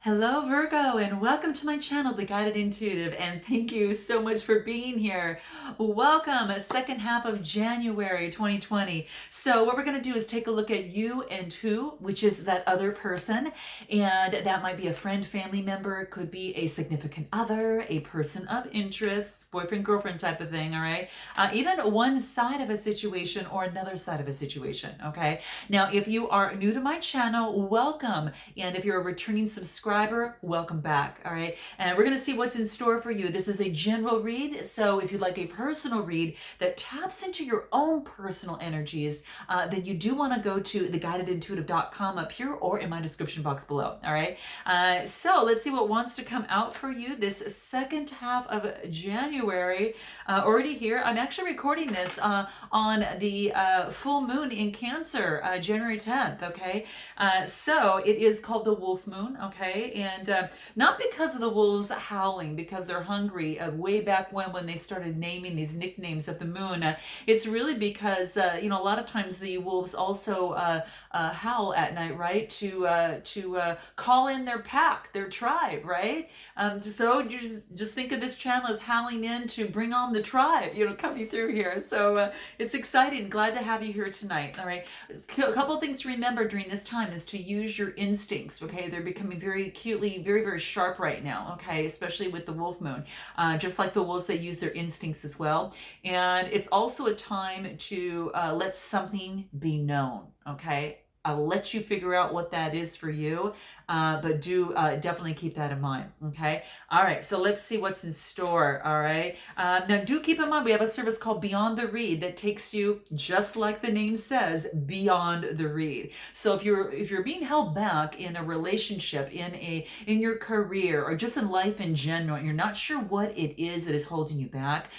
Hello, Virgo, and welcome to my channel, The Guided Intuitive, and thank you so much for being here. Welcome, second half of January 2020. So what we're going to do is take a look at you and who, which is that other person, and that might be a friend, family member, it could be a significant other, a person of interest, boyfriend, girlfriend type of thing, all right? Even one side of a situation or another side of a situation, okay? Now, if you are new to my channel, welcome, and if you're a returning subscriber, welcome back. All right. And we're going to see what's in store for you. This is a general read. So if you'd like a personal read that taps into your own personal energies, then you do want to go to theguidedintuitive.com up here or in my description box below. All right. So let's see what wants to come out for you this second half of January. Already here. I'm actually recording this on the full moon in Cancer, January 10th. Okay. So it is called the wolf moon. Okay. And not because of the wolves howling, because they're hungry way back when they started naming these nicknames of the moon. It's really because, a lot of times the wolves also howl at night, right? To call in their pack, their tribe, right? So you just think of this channel as howling in to bring on the tribe, coming through here. So it's exciting. Glad to have you here tonight. All right. A couple of things to remember during this time is to use your instincts. Okay. They're becoming very acutely, very, very sharp right now. Okay. Especially with the wolf moon. Just like the wolves, they use their instincts as well. And it's also a time to let something be known. Okay. I'll let you figure out what that is for you, but do definitely keep that in mind, okay? All right, so let's see what's in store, all right? Now, do keep in mind, we have a service called Beyond the Read that takes you, just like the name says, beyond the read. So if you're being held back in a relationship, in your career, or just in life in general, and you're not sure what it is that is holding you back,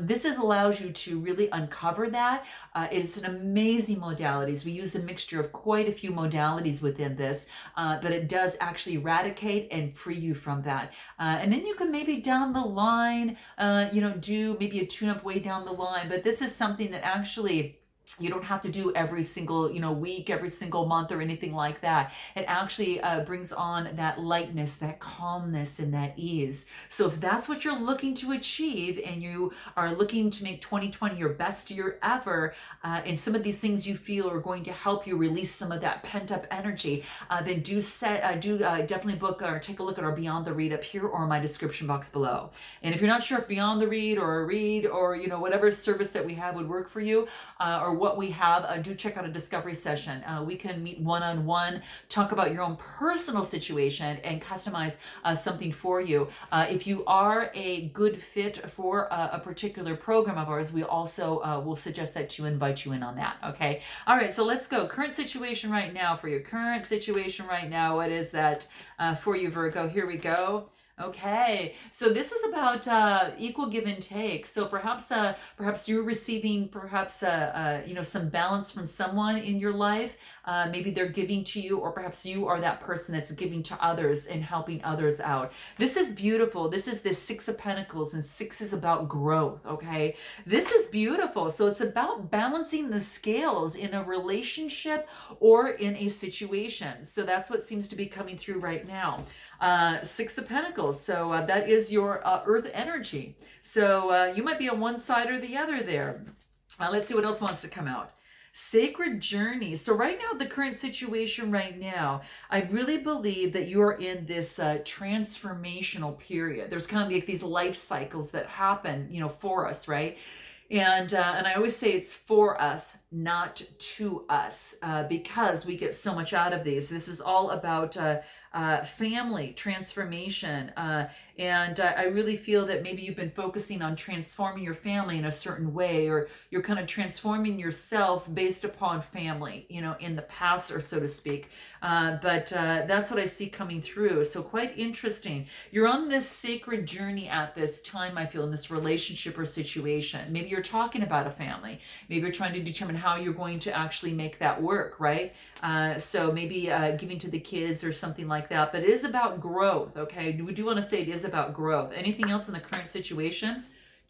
this allows you to really uncover that. It's an amazing modalities. We use a mixture of quite a few modalities within this, but it does actually eradicate and free you from that. And then you can maybe down the line, do maybe a tune-up way down the line. But this is something that actually you don't have to do every single, week, every single month or anything like that. It actually brings on that lightness, that calmness, and that ease. So if that's what you're looking to achieve and you are looking to make 2020 your best year ever, and some of these things you feel are going to help you release some of that pent-up energy, then do definitely book or take a look at our Beyond the Read up here or in my description box below. And if you're not sure if Beyond the Read or a read or whatever service that we have would work for you, or what we have, do check out a discovery session. We can meet one-on-one, talk about your own personal situation, and customize something for you. If you are a good fit for a particular program of ours, we also will suggest that you invite you in on that. Okay. All right. So let's go. Current situation right now for your current situation right now. What is that for you, Virgo? Here we go. Okay, so this is about equal give and take. So perhaps you're receiving some balance from someone in your life. Maybe they're giving to you, or perhaps you are that person that's giving to others and helping others out. This is beautiful. This is the Six of Pentacles, and six is about growth. Okay, this is beautiful. So it's about balancing the scales in a relationship or in a situation. So that's what seems to be coming through right now. Six of Pentacles. So that is your earth energy. So you might be on one side or the other there. Let's see what else wants to come out. Sacred journey. So right now, the current situation right now, I really believe that you're in this transformational period. There's kind of like these life cycles that happen, for us, right? And I always say it's for us, not to us, because we get so much out of these. This is all about family transformation. And I really feel that maybe you've been focusing on transforming your family in a certain way, or you're kind of transforming yourself based upon family, in the past, or so to speak. But that's what I see coming through. So quite interesting. You're on this sacred journey at this time, I feel, in this relationship or situation. Maybe you're talking about a family. Maybe you're trying to determine how you're going to actually make that work, right? So maybe giving to the kids or something like that. But it is about growth, okay? We do want to say it is about growth. Anything else in the current situation?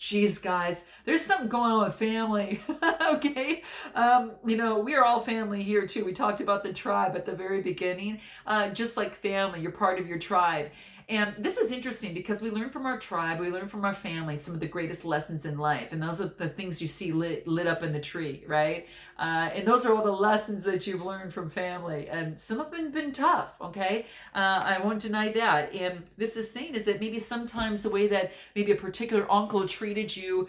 Geez, guys, there's something going on with family. Okay. We are all family here too. We talked about the tribe at the very beginning. Just like family, you're part of your tribe. And this is interesting because we learn from our tribe, we learn from our family some of the greatest lessons in life. And those are the things you see lit up in the tree, right? And those are all the lessons that you've learned from family. And some of them have been tough, okay? I won't deny that. And this is saying is that maybe sometimes the way that maybe a particular uncle treated you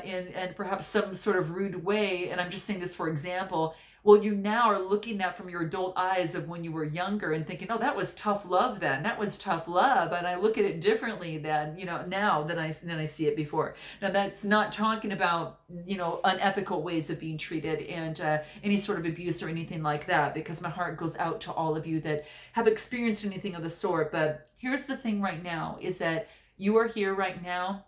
in perhaps some sort of rude way, and I'm just saying this for example, well, you now are looking at from your adult eyes of when you were younger and thinking, oh, that was tough love then. That was tough love. And I look at it differently than, now than I see it before. Now, that's not talking about, unethical ways of being treated and any sort of abuse or anything like that, because my heart goes out to all of you that have experienced anything of the sort. But here's the thing right now is that you are here right now.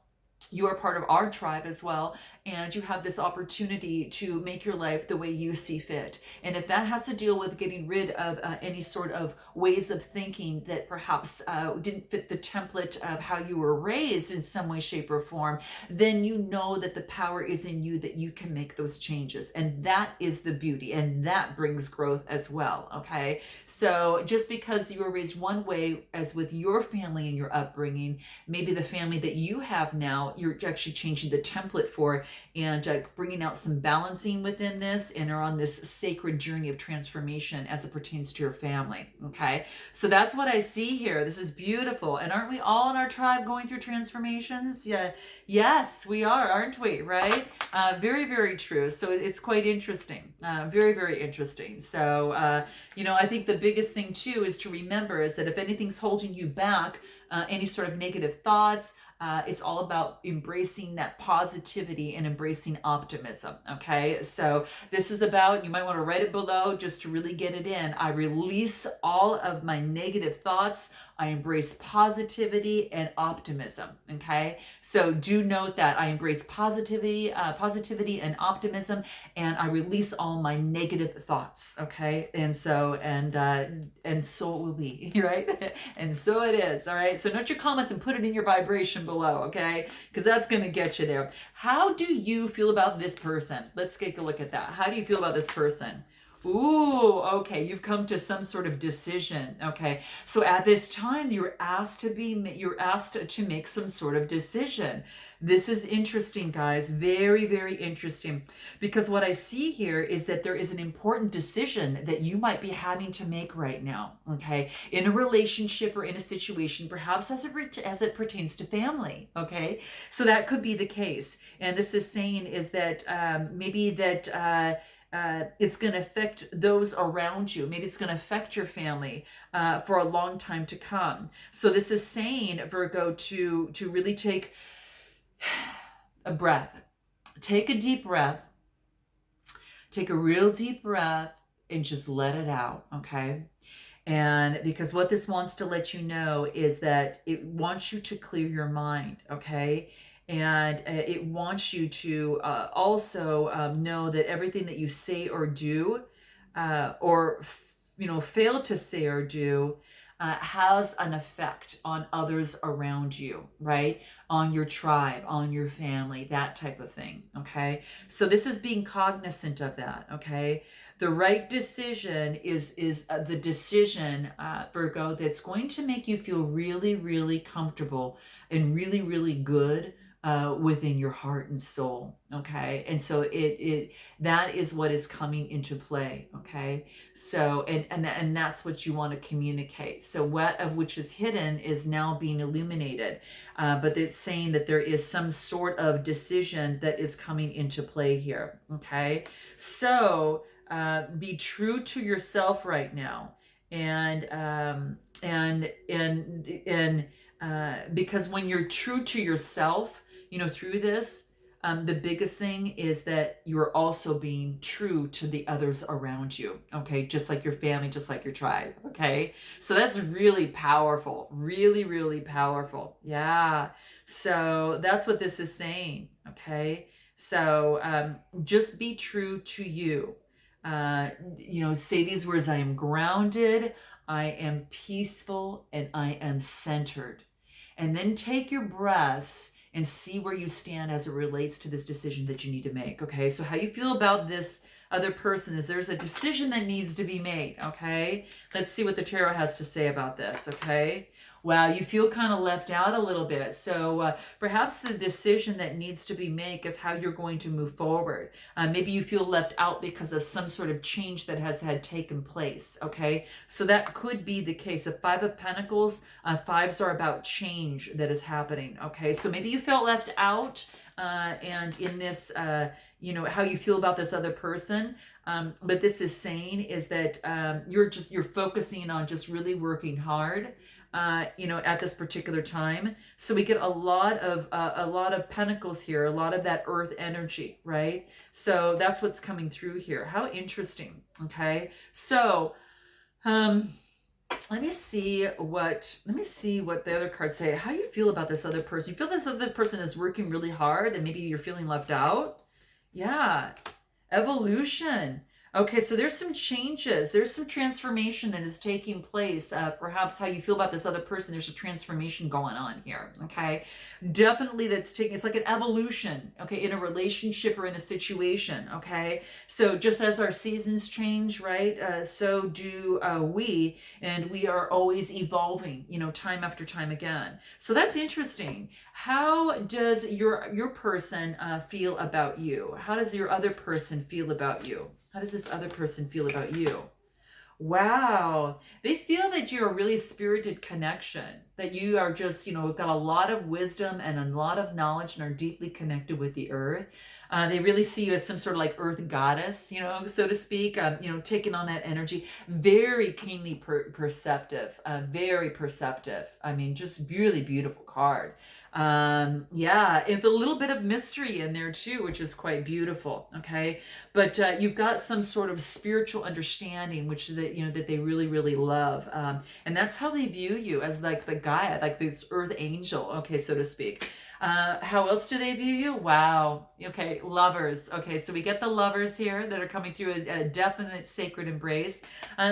You are part of our tribe as well, and you have this opportunity to make your life the way you see fit. And if that has to deal with getting rid of any sort of ways of thinking that perhaps didn't fit the template of how you were raised in some way, shape, or form, then you know that the power is in you, that you can make those changes. And that is the beauty, and that brings growth as well, okay? So just because you were raised one way, as with your family and your upbringing, maybe the family that you have now, you're actually changing the template for and bringing out some balancing within this, and are on this sacred journey of transformation as it pertains to your family. Okay, so that's what I see here. This is beautiful. And aren't we all in our tribe going through transformations? Yeah, yes, we are, aren't we? Right? Very, very true. So it's quite interesting. Very, very interesting. So, I think the biggest thing too is to remember is that if anything's holding you back, any sort of negative thoughts, it's all about embracing that positivity and embracing optimism. Okay, so this is about, you might want to write it below just to really get it in. I release all of my negative thoughts. I embrace positivity and optimism. Okay, so do note that I embrace positivity and optimism, and I release all my negative thoughts. Okay, and so it will be, right? And so it is. All right. So note your comments and put it in your vibration below. Okay, because that's going to get you there. How do you feel about this person? Let's take a look at that. How do you feel about this person? Ooh, okay, you've come to some sort of decision. Okay, so at this time you're asked to make some sort of decision. This is interesting, guys. Very, very interesting, because what I see here is that there is an important decision that you might be having to make right now, okay, in a relationship or in a situation, perhaps as it pertains to family, okay? So that could be the case. And this is saying is that maybe that it's going to affect those around you. Maybe it's going to affect your family for a long time to come. So this is saying, Virgo, to really take a breath. Take a deep breath. Take a real deep breath and just let it out, okay? And because what this wants to let you know is that it wants you to clear your mind, okay? And it wants you to also know that everything that you say or do, or fail to say or do, has an effect on others around you, right? On your tribe, on your family, that type of thing, okay? So this is being cognizant of that, okay? The right decision is the decision, Virgo, that's going to make you feel really, really comfortable and really, really good within your heart and soul, okay? And so that is what is coming into play, okay? So and that's what you want to communicate. So what of which is hidden is now being illuminated, but it's saying that there is some sort of decision that is coming into play here, okay? So be true to yourself right now, and because when you're true to yourself, through this, the biggest thing is that you're also being true to the others around you, okay? Just like your family, just like your tribe, okay? So that's really powerful, really, really powerful. Yeah. So that's what this is saying, okay? So just be true to you. Say these words: I am grounded, I am peaceful, and I am centered. And then take your breaths and see where you stand as it relates to this decision that you need to make. Okay, so how you feel about this other person is there's a decision that needs to be made. Okay, let's see what the tarot has to say about this. Okay. Wow, you feel kind of left out a little bit. So perhaps the decision that needs to be made is how you're going to move forward. Maybe you feel left out because of some sort of change that has had taken place. Okay, so that could be the case. The Five of Pentacles, fives are about change that is happening. Okay, so maybe you felt left out, and in this, how you feel about this other person. But this is saying is that you're focusing on just really working hard. At this particular time. So we get a lot of pentacles here, a lot of that earth energy, right? So that's what's coming through here. How interesting. Okay. So, let me see what the other cards say. How you feel about this other person? You feel this other person is working really hard and maybe you're feeling left out? Yeah. Evolution. Okay, so there's some changes. There's some transformation that is taking place. Perhaps how you feel about this other person, there's a transformation going on here, okay? Definitely it's like an evolution, okay, in a relationship or in a situation, okay? So just as our seasons change, right, so do we, and we are always evolving, time after time again. So that's interesting. How does your person feel about you? How does your other person feel about you? How does this other person feel about you? Wow. They feel that you're a really spirited connection, that you are just, got a lot of wisdom and a lot of knowledge and are deeply connected with the earth. They really see you as some sort of like earth goddess, so to speak, taking on that energy. Very keenly perceptive, very perceptive. I mean, just really beautiful card. Yeah, and a little bit of mystery in there too, which is quite beautiful. Okay, but you've got some sort of spiritual understanding, which that they really, really love, and that's how they view you, as like the Gaia, like this earth angel. Okay, so to speak. How else do they view you? Wow. Okay, lovers. Okay, so we get the lovers here that are coming through a definite sacred embrace.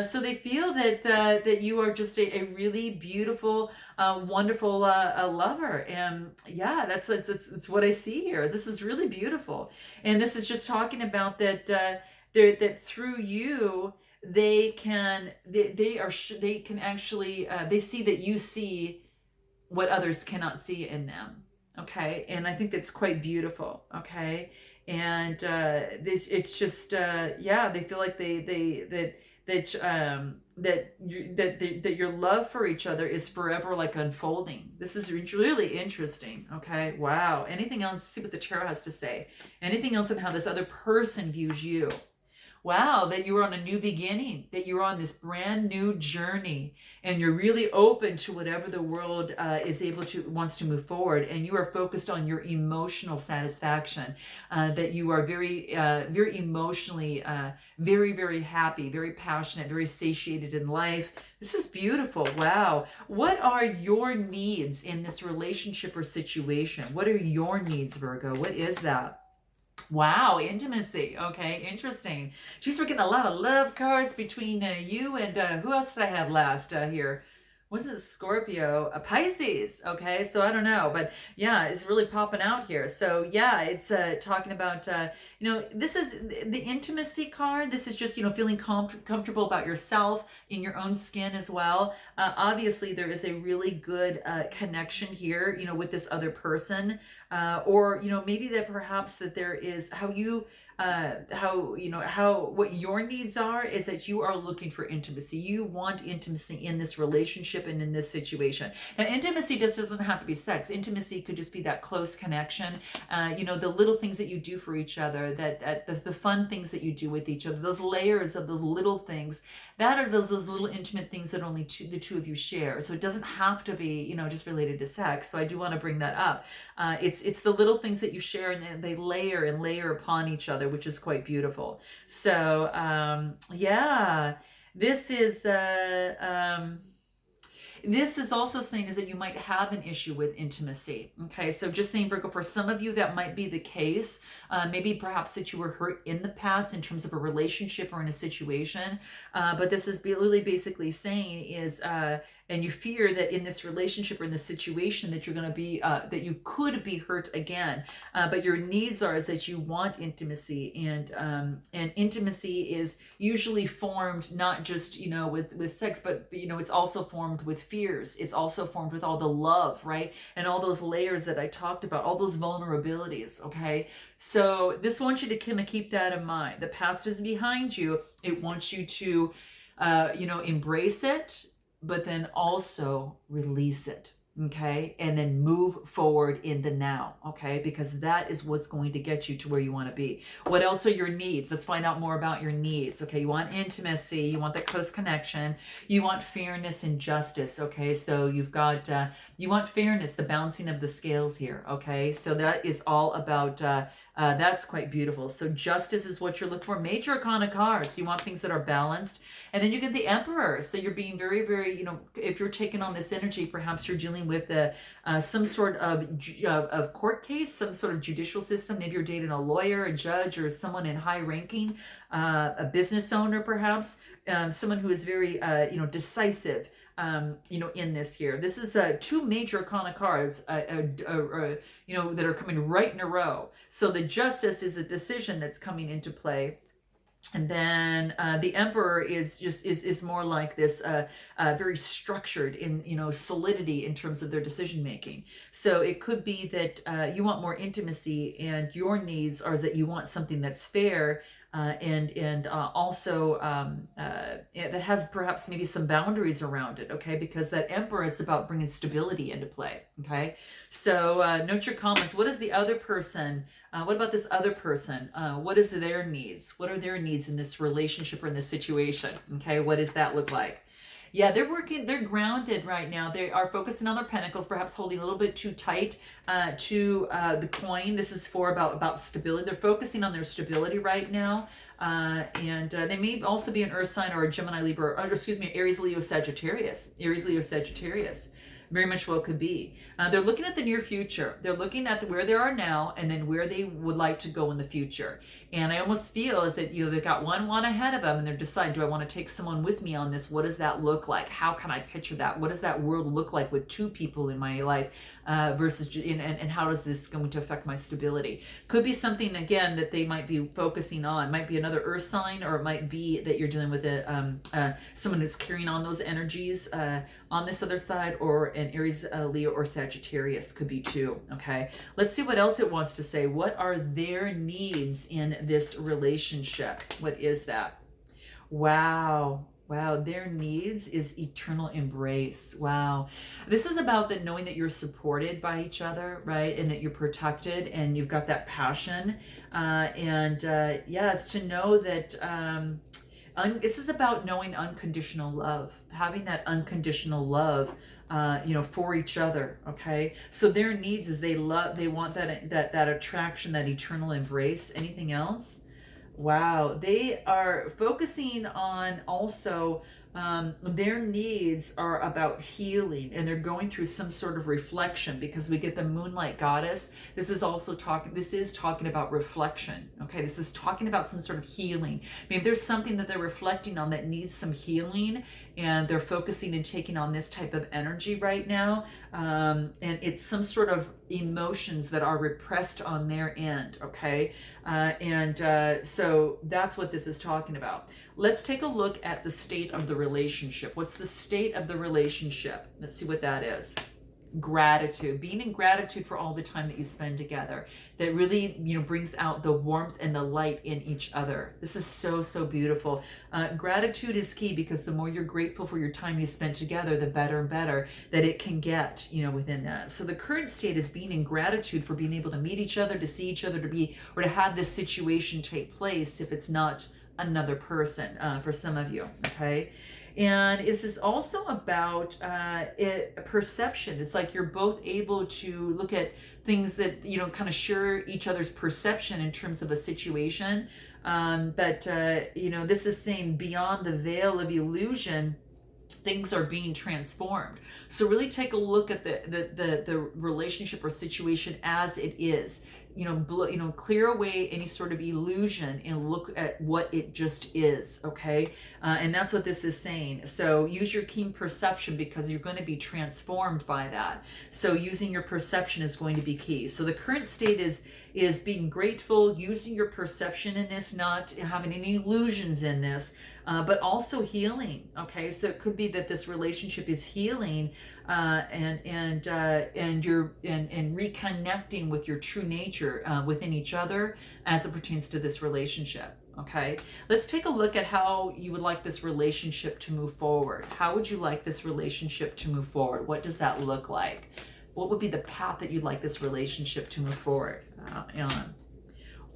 So they feel that you are just a really beautiful, wonderful lover. And yeah, that's what I see here. This is really beautiful. And this is just talking about that that through you they can actually they see that you see what others cannot see in them. Okay, and I think that's quite beautiful. Okay, and it's just they feel like that your love for each other is forever like unfolding. This is really interesting. Okay, wow. Anything else? See what the tarot has to say. Anything else on how this other person views you? Wow, that you are on a new beginning, that you're on this brand new journey, and you're really open to whatever the world wants to move forward, and you are focused on your emotional satisfaction, that you are very, very emotionally, very, very happy, very passionate, very satiated in life. This is beautiful. Wow. What are your needs in this relationship or situation? What are your needs, Virgo? What is that? Wow, intimacy. Okay, interesting. Geez, we're getting a lot of love cards between you and who else did I have last here? Wasn't Scorpio? Pisces. Okay, so I don't know, but yeah, it's really popping out here. So yeah, it's talking about this is the intimacy card. This is just feeling comfortable about yourself in your own skin as well. Obviously, there is a really good connection here, with this other person, or maybe that perhaps that there is what your needs are is that you are looking for intimacy. You want intimacy in this relationship and in this situation. Now, intimacy just doesn't have to be sex. Intimacy could just be that close connection. The little things that you do for each other, that the fun things that you do with each other, those layers of those little things, that are those little intimate things that only the two of you share. So it doesn't have to be, just related to sex. So I do want to bring that up. It's the little things that you share, and they layer and layer upon each other, which is quite beautiful. So yeah, this is also saying is that you might have an issue with intimacy. Okay, so just saying, Virgo, for some of you that might be the case. Maybe perhaps that you were hurt in the past in terms of a relationship or in a situation. But this is really basically saying is and you fear that in this relationship or in this situation that you're going to be that you could be hurt again. But your needs are is that you want intimacy, and intimacy is usually formed not just with sex, but it's also formed with fears. It's also formed with all the love, right, and all those layers that I talked about, all those vulnerabilities. Okay, so this wants you to kind of keep that in mind. The past is behind you. It wants you to embrace it, but then also release it. Okay, and then move forward in the now. Okay, because that is what's going to get you to where you want to be. What else are your needs? Let's find out more about your needs. Okay, you want intimacy, you want that close connection, you want fairness and justice. Okay, so you've got you want fairness, the balancing of the scales here. Okay, so that is all about that's quite beautiful. So justice is what you're looking for. Major arcana cards, you want things that are balanced. And then you get the Emperor. So you're being very, very, if you're taking on this energy, perhaps you're dealing with some sort of court case, some sort of judicial system. Maybe you're dating a lawyer, a judge, or someone in high ranking, a business owner, perhaps, someone who is very, decisive. In this here. This is two major arcana cards, that are coming right in a row. So the Justice is a decision that's coming into play. And then the Emperor is more like this very structured in solidity in terms of their decision making. So it could be that you want more intimacy, and your needs are that you want something that's fair, and also that has perhaps maybe some boundaries around it. Okay, because that Emperor is about bringing stability into play. Okay, so note your comments. What is the other person? What about this other person? What is their needs? What are their needs in this relationship or in this situation? Okay, what does that look like? Yeah, they're grounded right now. They are focusing on their pentacles, perhaps holding a little bit too tight to the coin. This is for about stability. They're focusing on their stability right now. And they may also be an Earth sign or a Gemini, Libra, or excuse me, Aries, Leo, Sagittarius. Aries, Leo, Sagittarius. Very much well could be. They're looking at the near future. They're looking at where they are now and then where they would like to go in the future. And I almost feel as that they've got one ahead of them, and they're deciding, do I want to take someone with me on this? What does that look like? How can I picture that? What does that world look like with two people in my life versus and how does this going to affect my stability? Could be something again that they might be focusing on. Might be another Earth sign, or it might be that you're dealing with someone who's carrying on those energies on this other side, or an Aries, Leo, or Sagittarius could be too. Okay, let's see what else it wants to say. What are their needs in this relationship? What is that? Wow, their needs is eternal embrace. Wow, this is about that knowing that you're supported by each other, right, and that you're protected and you've got that passion, it's to know that this is about knowing unconditional love, having that unconditional love for each other. Okay, so their needs is they want that attraction, that eternal embrace. Anything else? Wow, they are focusing on also their needs are about healing, and they're going through some sort of reflection, because we get the Moonlight Goddess. This is talking about reflection. Okay, this is talking about some sort of healing. Maybe there's something that they're reflecting on that needs some healing, and they're focusing and taking on this type of energy right now, and it's some sort of emotions that are repressed on their end. Okay, so that's what this is talking about. Let's take a look at the state of the relationship. What's the state of the relationship? Let's see what that is. Gratitude, being in gratitude for all the time that you spend together, that really brings out the warmth and the light in each other. This is so beautiful. Gratitude is key, because the more you're grateful for your time you spent together, the better and better that it can get within that. So the current state is being in gratitude for being able to meet each other, to see each other, to have this situation take place, if it's not another person, for some of you. Okay, and this is also about perception. It's like you're both able to look at things that kind of share each other's perception in terms of a situation, but this is saying beyond the veil of illusion, things are being transformed. So really take a look at the relationship or situation as it is. Clear away any sort of illusion and look at what it just is. Okay, And that's what this is saying. So use your keen perception, because you're going to be transformed by that. So using your perception is going to be key. So the current state is being grateful, using your perception in this, not having any illusions in this, but also healing. Okay, so it could be that this relationship is healing, and you're and reconnecting with your true nature within each other as it pertains to this relationship. Okay, let's take a look at how you would like this relationship to move forward. How would you like this relationship to move forward? What does that look like? What would be the path that you'd like this relationship to move forward on?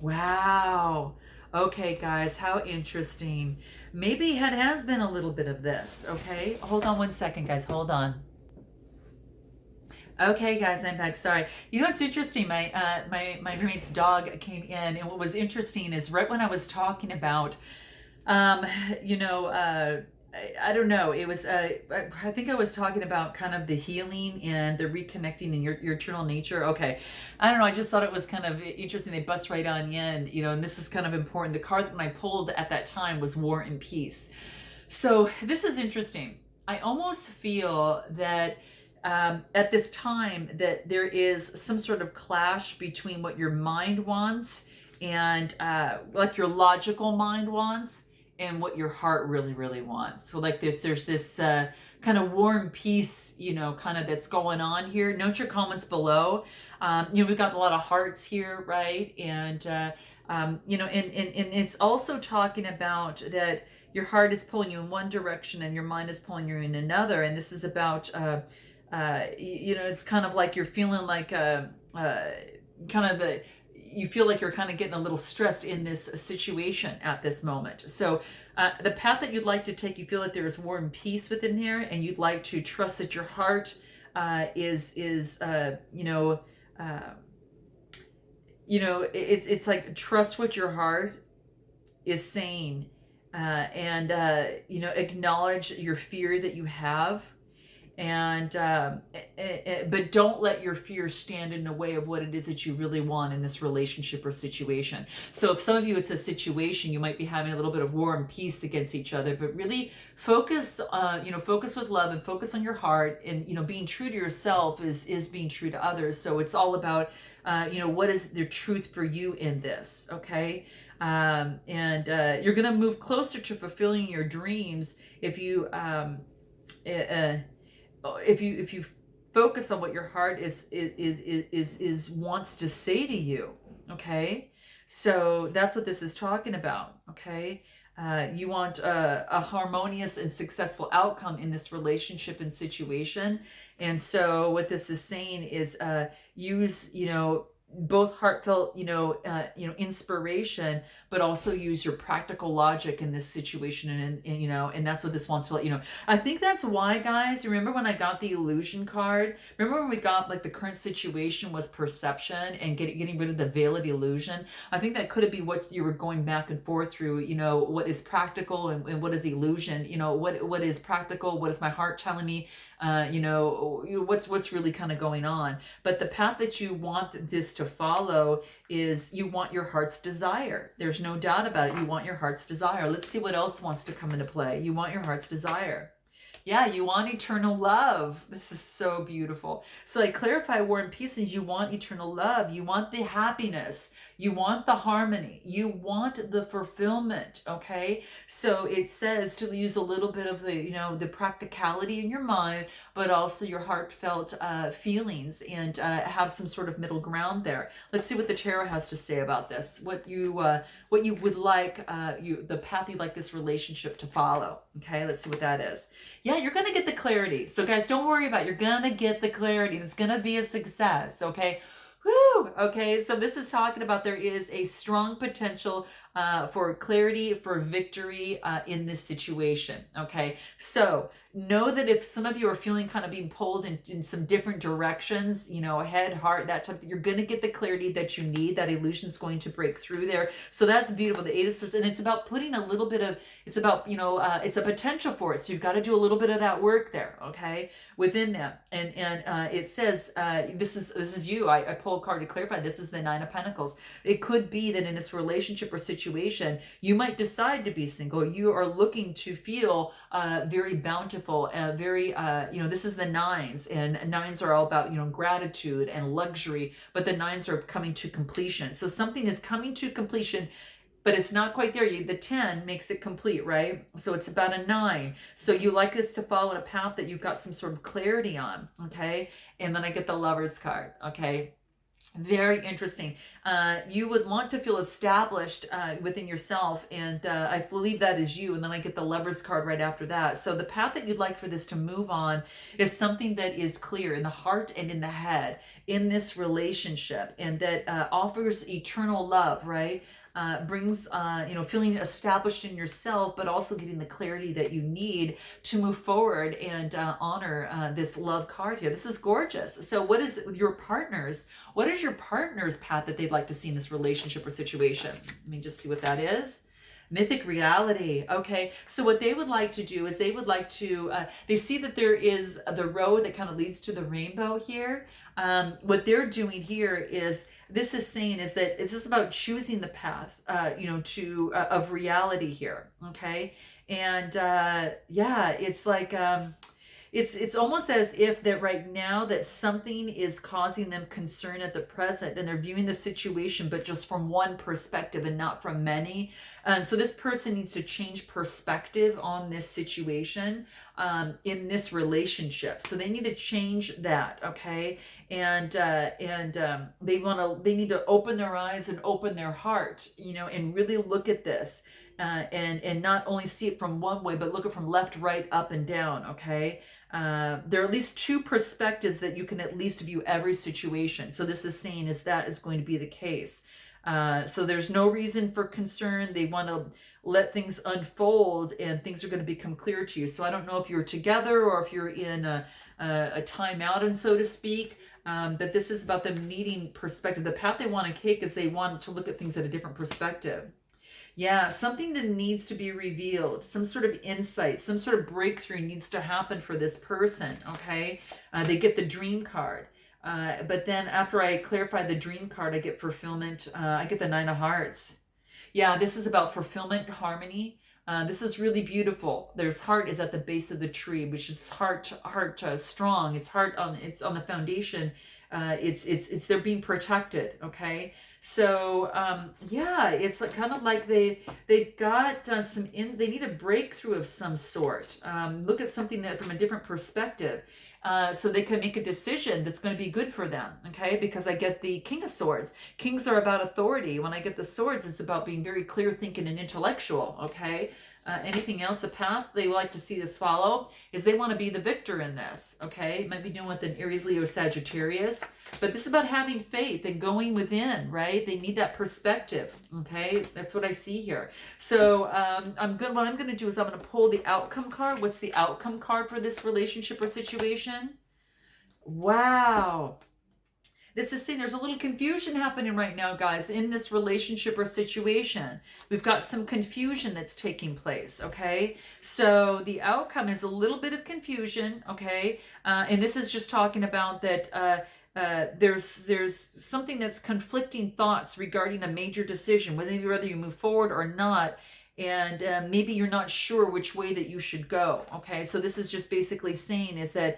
Wow. Okay, guys, how interesting. Maybe it has been a little bit of this. Okay, hold on one second, guys. Hold on. Okay, guys, I'm back. Sorry. You know what's interesting? My roommate's dog came in, and what was interesting is right when I was talking about, you know, I don't know. It was I think I was talking about kind of the healing and the reconnecting in your eternal nature. Okay, I don't know. I just thought it was kind of interesting. They bust right on in, you know, and this is kind of important. The card that I pulled at that time was War and Peace. So this is interesting. I almost feel that at this time that there is some sort of clash between what your mind wants and like your logical mind wants and what your heart really, really wants. So like there's this kind of War and Peace, you know, kind of that's going on here. Note your comments below. You know, we've got a lot of hearts here, right? And, you know, and it's also talking about that your heart is pulling you in one direction and your mind is pulling you in another. And this is about, you know, it's kind of like you're feeling like you feel like you're kind of getting a little stressed in this situation at this moment. So the path that you'd like to take, you feel that there is War and Peace within there, and you'd like to trust that your heart is it's like trust what your heart is saying, and you know, acknowledge your fear that you have, and but don't let your fear stand in the way of what it is that you really want in this relationship or situation. So if some of you, it's a situation, you might be having a little bit of War and Peace against each other, but really focus, you know, focus with love and focus on your heart, and, you know, being true to yourself is being true to others. So it's all about, you know, what is the truth for you in this, okay? And you're going to move closer to fulfilling your dreams if you if you focus on what your heart is wants to say to you. Okay, so that's what this is talking about. Okay, you want a harmonious and successful outcome in this relationship and situation. And so what this is saying is use, you know, both heartfelt, you know, inspiration, but also use your practical logic in this situation. And you know, and that's what this wants to let you know. I think that's why, guys, remember when I got the illusion card? Remember when we got like the current situation was perception and getting rid of the veil of illusion? I think that could be what you were going back and forth through, you know, what is practical and what is illusion, you know, what is practical, what is my heart telling me, you know, what's really kind of going on. But the path that you want this to follow is you want your heart's desire. There's no doubt about it. You want your heart's desire. Let's see what else wants to come into play. You want your heart's desire. Yeah, you want eternal love. This is so beautiful. So I clarify War and Peace is you want eternal love. You want the happiness. You want the harmony. You want the fulfillment, okay? So it says to use a little bit of the, you know, the practicality in your mind, but also your heartfelt feelings, and have some sort of middle ground there. Let's see what the tarot has to say about this. What you would like, the path you'd like this relationship to follow. Okay, let's see what that is. Yeah, you're gonna get the clarity. So guys, don't worry about it. You're gonna get the clarity. It's gonna be a success. Okay. Woo! Okay, so this is talking about there is a strong potential for clarity, for victory in this situation. Okay, so know that if some of you are feeling kind of being pulled in some different directions, you know, head, heart, that type, you're going to get the clarity that you need. That illusion is going to break through there. So that's beautiful. The Eight of Swords, and it's about putting a little bit of, it's about, you know, it's a potential for it. So you've got to do a little bit of that work there, okay, within them. And it says, this is you. I pulled a card to clarify. This is the Nine of Pentacles. It could be that in this relationship or situation, you might decide to be single. You are looking to feel very bountiful, very, you know, this is the nines, and nines are all about, you know, gratitude and luxury, but the nines are coming to completion. So something is coming to completion, but it's not quite there. The 10 makes it complete, right? So it's about a 9. So you like this to follow a path that you've got some sort of clarity on, okay? And then I get the Lovers card, okay? Very interesting. You would want to feel established within yourself, and I believe that is you. And then I get the Lovers card right after that. So the path that you'd like for this to move on is something that is clear in the heart and in the head in this relationship, and that offers eternal love, right? Brings, you know, feeling established in yourself, but also getting the clarity that you need to move forward and honor this love card here. This is gorgeous. So what is your partner's, what is your partner's path that they'd like to see in this relationship or situation? Let me just see what that is. Mythic reality. Okay, so what they would like to do is they would like to, they see that there is the road that kind of leads to the rainbow here. What they're doing here is, this is saying is that it's just about choosing the path, you know, to of reality here. Okay, and yeah, it's like it's almost as if that right now that something is causing them concern at the present, and they're viewing the situation, but just from one perspective and not from many. And so this person needs to change perspective on this situation, in this relationship. So they need to change that, okay? And they need to open their eyes and open their heart, you know, and really look at this, and not only see it from one way, but look at it from left, right, up, and down, okay? There are at least two perspectives that you can at least view every situation. So this is saying is that is going to be the case. So there's no reason for concern. They want to let things unfold, and things are going to become clear to you. So I don't know if you're together or if you're in a timeout, and so to speak. But this is about them needing perspective. The path they want to take is they want to look at things at a different perspective. Yeah, something that needs to be revealed, some sort of insight, some sort of breakthrough needs to happen for this person, okay? They get the Dream card. But then after I clarify the Dream card, I get fulfillment. I get the Nine of Hearts. Yeah, this is about fulfillment, harmony. This is really beautiful. There's heart is at the base of the tree, which is heart strong. It's it's on the foundation. It's they're being protected, okay? So yeah, it's like, kind of like they've got they need a breakthrough of some sort. Look at something that from a different perspective, so they can make a decision that's going to be good for them, okay? Because I get the King of Swords. Kings are about authority. When I get the swords, it's about being very clear thinking and intellectual, okay? Anything else, the path they like to see this follow is they want to be the victor in this, okay? It might be doing with an Aries, Leo, Sagittarius, but this is about having faith and going within, right? They need that perspective, okay? That's what I see here. So what I'm going to do is I'm going to pull the outcome card. What's the outcome card for this relationship or situation? Wow. This is saying there's a little confusion happening right now, guys, in this relationship or situation. We've got some confusion that's taking place, okay? So the outcome is a little bit of confusion, okay? And this is just talking about that there's something that's conflicting thoughts regarding a major decision, whether you move forward or not. And maybe you're not sure which way that you should go, okay? So this is just basically saying is that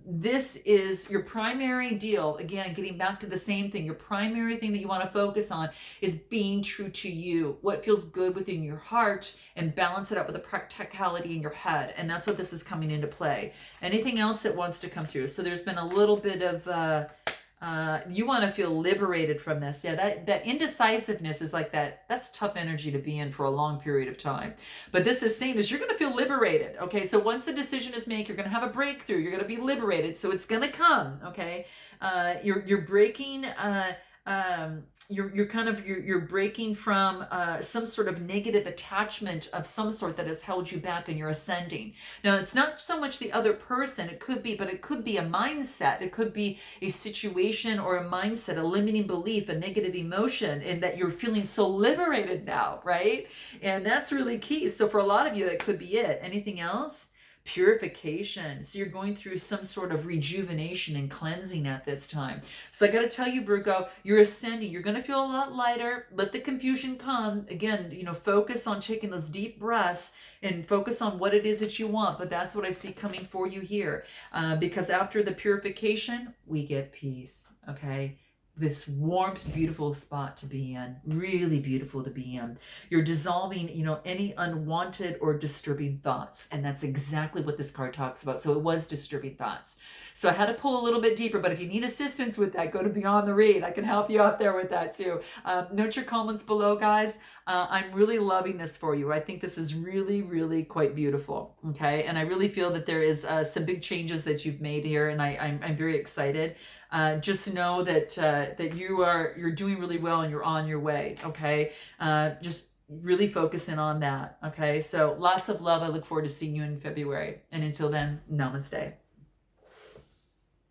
this is your primary deal. Again, getting back to the same thing, your primary thing that you want to focus on is being true to you, what feels good within your heart, and balance it out with the practicality in your head. And that's what this is coming into play. Anything else that wants to come through? So there's been a little bit of you want to feel liberated from this. Yeah, that indecisiveness is like that's tough energy to be in for a long period of time. But this is saying is you're going to feel liberated. Okay, so once the decision is made, you're going to have a breakthrough. You're going to be liberated. So it's going to come. Okay, you're breaking you're breaking from some sort of negative attachment of some sort that has held you back, and you're ascending. Now, it's not so much the other person, it could be, but it could be a mindset, it could be a situation or a mindset, a limiting belief, a negative emotion, and that you're feeling so liberated now, right? And that's really key. So for a lot of you, that could be it. Anything else? Purification. So you're going through some sort of rejuvenation and cleansing at this time. So I got to tell you, Virgo, you're ascending. You're going to feel a lot lighter. Let the confusion come. Again, focus on taking those deep breaths and focus on what it is that you want. But that's what I see coming for you here. Because after the purification, we get peace. Okay? This warmth, beautiful spot to be in, really beautiful to be in. You're dissolving, any unwanted or disturbing thoughts. And that's exactly what this card talks about. So it was disturbing thoughts. So I had to pull a little bit deeper, but if you need assistance with that, go to Beyond the Read. I can help you out there with that too. Note your comments below, guys. I'm really loving this for you. I think this is really, really quite beautiful. Okay. And I really feel that there is some big changes that you've made here. And I'm very excited. Just know that that you're doing really well and you're on your way. Okay. Just really focus in on that. Okay. So lots of love. I look forward to seeing you in February. And until then, namaste.